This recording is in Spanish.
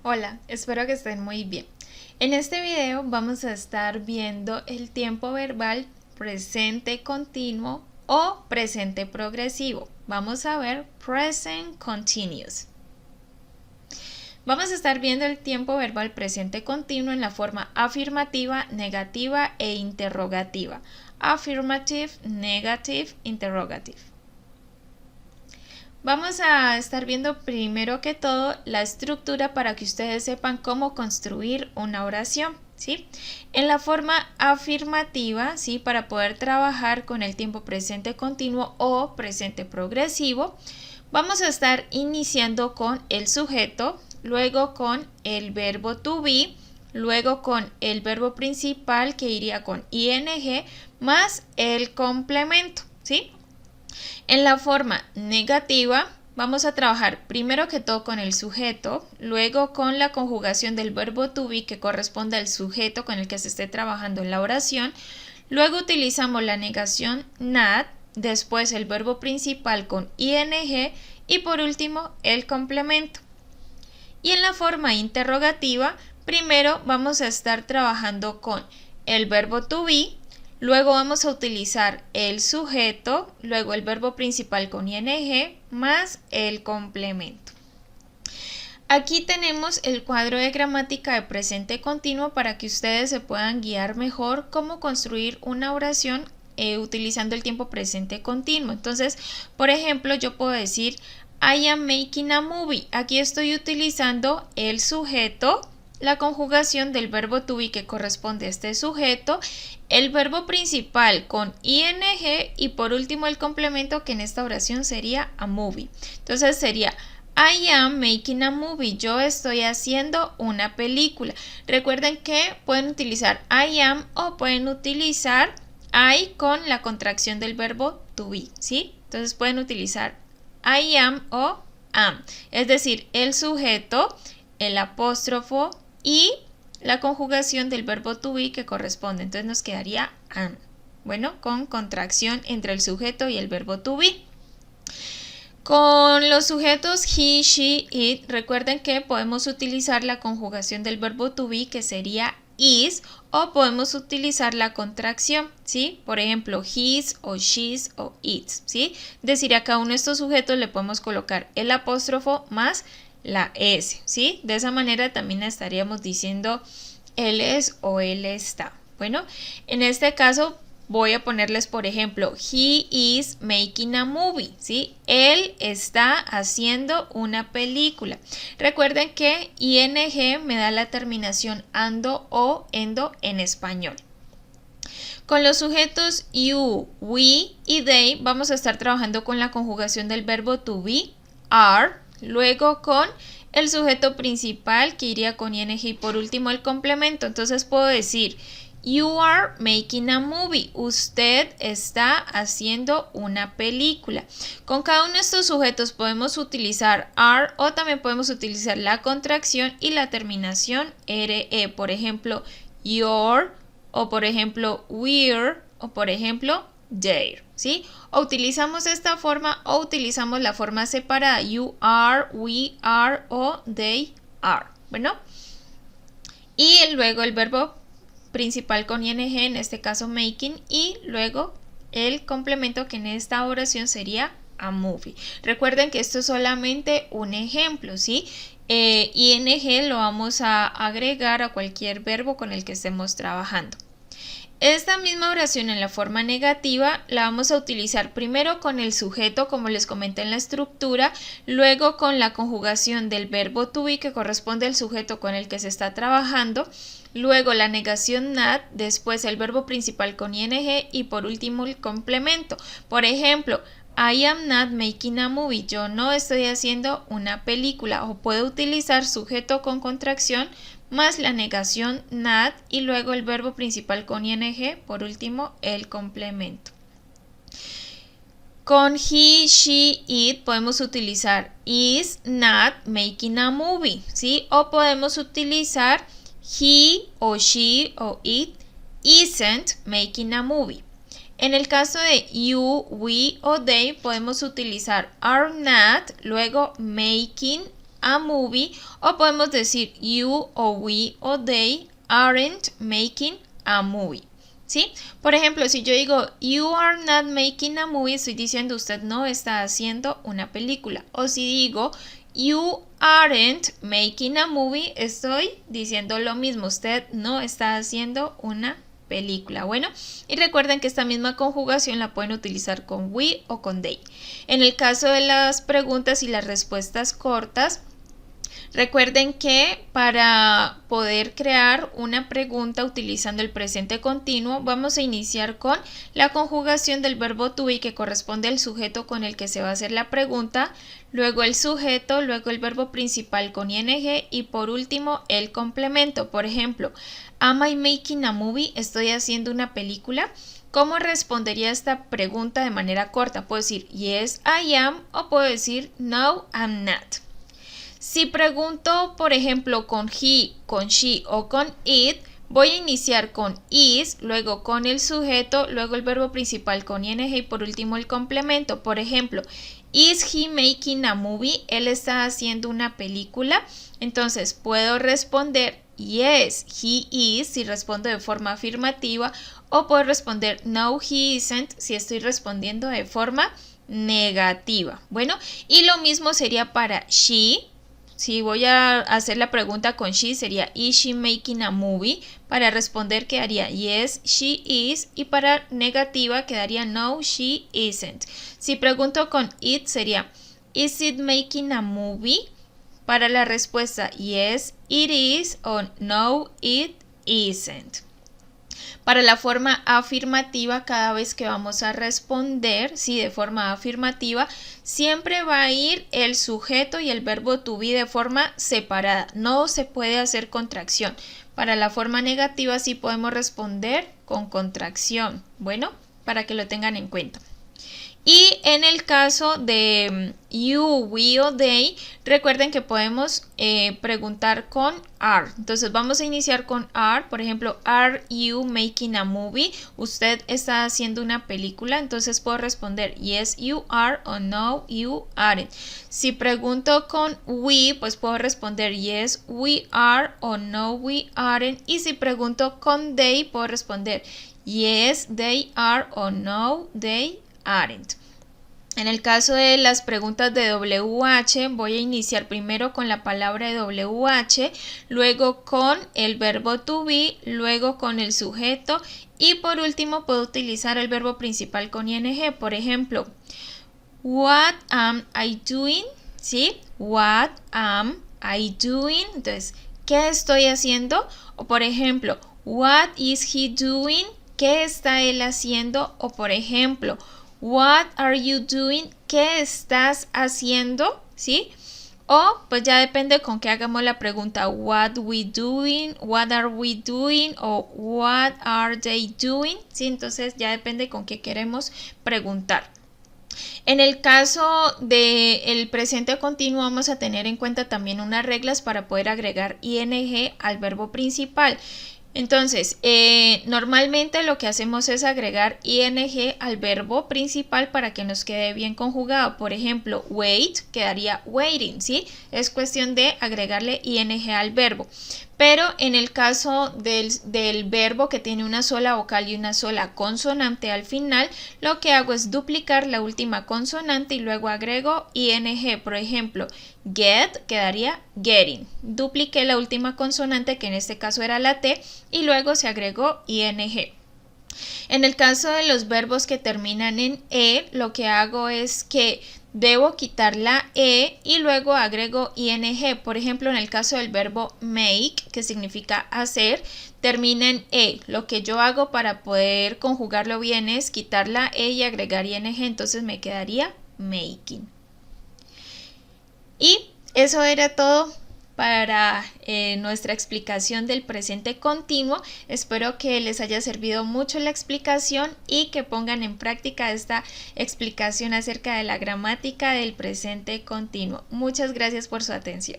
Hola, espero que estén muy bien. En este video vamos a estar viendo el tiempo verbal presente continuo o presente progresivo. Vamos a ver present continuous. Vamos a estar viendo el tiempo verbal presente continuo en la forma afirmativa, negativa e interrogativa. Affirmative, negative, interrogative. Vamos a estar viendo primero que todo la estructura para que ustedes sepan cómo construir una oración, ¿sí? En la forma afirmativa, ¿sí? Para poder trabajar con el tiempo presente continuo o presente progresivo, vamos a estar iniciando con el sujeto, luego con el verbo to be, luego con el verbo principal que iría con ing más el complemento, ¿sí? En la forma negativa vamos a trabajar primero que todo con el sujeto, luego con la conjugación del verbo to be que corresponde al sujeto con el que se esté trabajando en la oración, luego utilizamos la negación not, después el verbo principal con ing y por último el complemento. Y en la forma interrogativa, primero vamos a estar trabajando con el verbo to be, luego vamos a utilizar el sujeto, luego el verbo principal con ing más el complemento. Aquí tenemos el cuadro de gramática de presente continuo para que ustedes se puedan guiar mejor cómo construir una oración utilizando el tiempo presente continuo. Entonces, por ejemplo, yo puedo decir I am making a movie. Aquí estoy utilizando el sujeto, la conjugación del verbo to be que corresponde a este sujeto, el verbo principal con ing y por último el complemento que en esta oración sería a movie. Entonces sería I am making a movie. Yo estoy haciendo una película. Recuerden que pueden utilizar I am o pueden utilizar I con la contracción del verbo to be, ¿sí? Entonces pueden utilizar I am o am. Es decir, el sujeto, el apóstrofo y la conjugación del verbo to be que corresponde. Entonces nos quedaría am. Bueno, con contracción entre el sujeto y el verbo to be. Con los sujetos he, she, it, recuerden que podemos utilizar la conjugación del verbo to be que sería is o podemos utilizar la contracción, ¿sí? Por ejemplo, his o she's o its, ¿sí? Es decir, a cada uno de estos sujetos le podemos colocar el apóstrofo más la S, ¿sí? De esa manera también estaríamos diciendo él es o él está. Bueno, en este caso voy a ponerles, por ejemplo, he is making a movie, ¿sí? Él está haciendo una película. Recuerden que ing me da la terminación ando o endo en español. Con los sujetos you, we y they vamos a estar trabajando con la conjugación del verbo to be, are, luego con el sujeto principal que iría con ing y por último el complemento. Entonces puedo decir you are making a movie. Usted está haciendo una película. Con cada uno de estos sujetos podemos utilizar are o también podemos utilizar la contracción y la terminación re. Por ejemplo, your o por ejemplo we're o por ejemplo their, ¿sí? O utilizamos esta forma o utilizamos la forma separada you are, we are o they are. Bueno, y luego el verbo principal con ing, en este caso making, y luego el complemento que en esta oración sería a movie. Recuerden que esto es solamente un ejemplo, ¿sí? Ing lo vamos a agregar a cualquier verbo con el que estemos trabajando. Esta misma oración en la forma negativa la vamos a utilizar primero con el sujeto, como les comenté en la estructura, luego con la conjugación del verbo to be que corresponde al sujeto con el que se está trabajando, luego la negación not, después el verbo principal con ing y por último el complemento. Por ejemplo, I am not making a movie. Yo no estoy haciendo una película. O puedo utilizar sujeto con contracción más la negación not y luego el verbo principal con ing, por último el complemento. Con he, she, it podemos utilizar is not making a movie, ¿sí? O podemos utilizar he o she o it isn't making a movie. En el caso de you, we o they podemos utilizar are not, luego making a movie, o podemos decir you o we o they aren't making a movie. ¿Sí? Por ejemplo, si yo digo you are not making a movie, estoy diciendo usted no está haciendo una película. O si digo you aren't making a movie, estoy diciendo lo mismo, usted no está haciendo una película. Bueno, y recuerden que esta misma conjugación la pueden utilizar con we o con they. En el caso de las preguntas y las respuestas cortas, recuerden que para poder crear una pregunta utilizando el presente continuo, vamos a iniciar con la conjugación del verbo to be, que corresponde al sujeto con el que se va a hacer la pregunta, luego el sujeto, luego el verbo principal con ing y por último el complemento. Por ejemplo, am I making a movie? ¿Estoy haciendo una película? ¿Cómo respondería esta pregunta de manera corta? Puedo decir yes I am o puedo decir no I'm not. Si pregunto, por ejemplo, con he, con she o con it, voy a iniciar con is, luego con el sujeto, luego el verbo principal con ing y por último el complemento. Por ejemplo, is he making a movie? ¿Él está haciendo una película? Entonces puedo responder yes, he is si respondo de forma afirmativa, o puedo responder no, he isn't si estoy respondiendo de forma negativa. Bueno, y lo mismo sería para she. Si voy a hacer la pregunta con she, sería is she making a movie? Para responder quedaría yes, she is, y para negativa quedaría no, she isn't. Si pregunto con it, sería is it making a movie? Para la respuesta yes, it is o no, it isn't. Para la forma afirmativa, cada vez que vamos a responder, sí, de forma afirmativa, siempre va a ir el sujeto y el verbo to be de forma separada. No se puede hacer contracción. Para la forma negativa sí podemos responder con contracción. Bueno, para que lo tengan en cuenta. Y en el caso de you, we o they, recuerden que podemos preguntar con are. Entonces vamos a iniciar con are. Por ejemplo, are you making a movie? ¿Usted está haciendo una película? Entonces puedo responder yes, you are o no, you aren't. Si pregunto con we, pues puedo responder yes, we are o no, we aren't. Y si pregunto con they, puedo responder yes, they are o no, they aren't. En el caso de las preguntas de WH, voy a iniciar primero con la palabra de WH, luego con el verbo to be, luego con el sujeto y por último puedo utilizar el verbo principal con ing. Por ejemplo, what am I doing? ¿Sí? What am I doing? Entonces, ¿qué estoy haciendo? O por ejemplo, what is he doing? ¿Qué está él haciendo? O por ejemplo, what are you doing? ¿Qué estás haciendo? ¿Sí? O pues ya depende con qué hagamos la pregunta. What we doing? What are we doing? O what are they doing? ¿Sí? Entonces ya depende con qué queremos preguntar. En el caso del presente continuo vamos a tener en cuenta también unas reglas para poder agregar ing al verbo principal. Entonces, normalmente lo que hacemos es agregar ing al verbo principal para que nos quede bien conjugado. Por ejemplo, wait quedaría waiting, ¿sí? Es cuestión de agregarle ing al verbo. Pero en el caso del verbo que tiene una sola vocal y una sola consonante al final, lo que hago es duplicar la última consonante y luego agrego ing. Por ejemplo, get quedaría getting. Dupliqué la última consonante, que en este caso era la T, y luego se agregó ing. En el caso de los verbos que terminan en e, lo que hago es que debo quitar la e y luego agrego ing. Por ejemplo, en el caso del verbo make, que significa hacer, termina en e. Lo que yo hago para poder conjugarlo bien es quitar la e y agregar ing. Entonces me quedaría making. Y eso era todo para nuestra explicación del presente continuo. Espero que les haya servido mucho la explicación y que pongan en práctica esta explicación acerca de la gramática del presente continuo. Muchas gracias por su atención.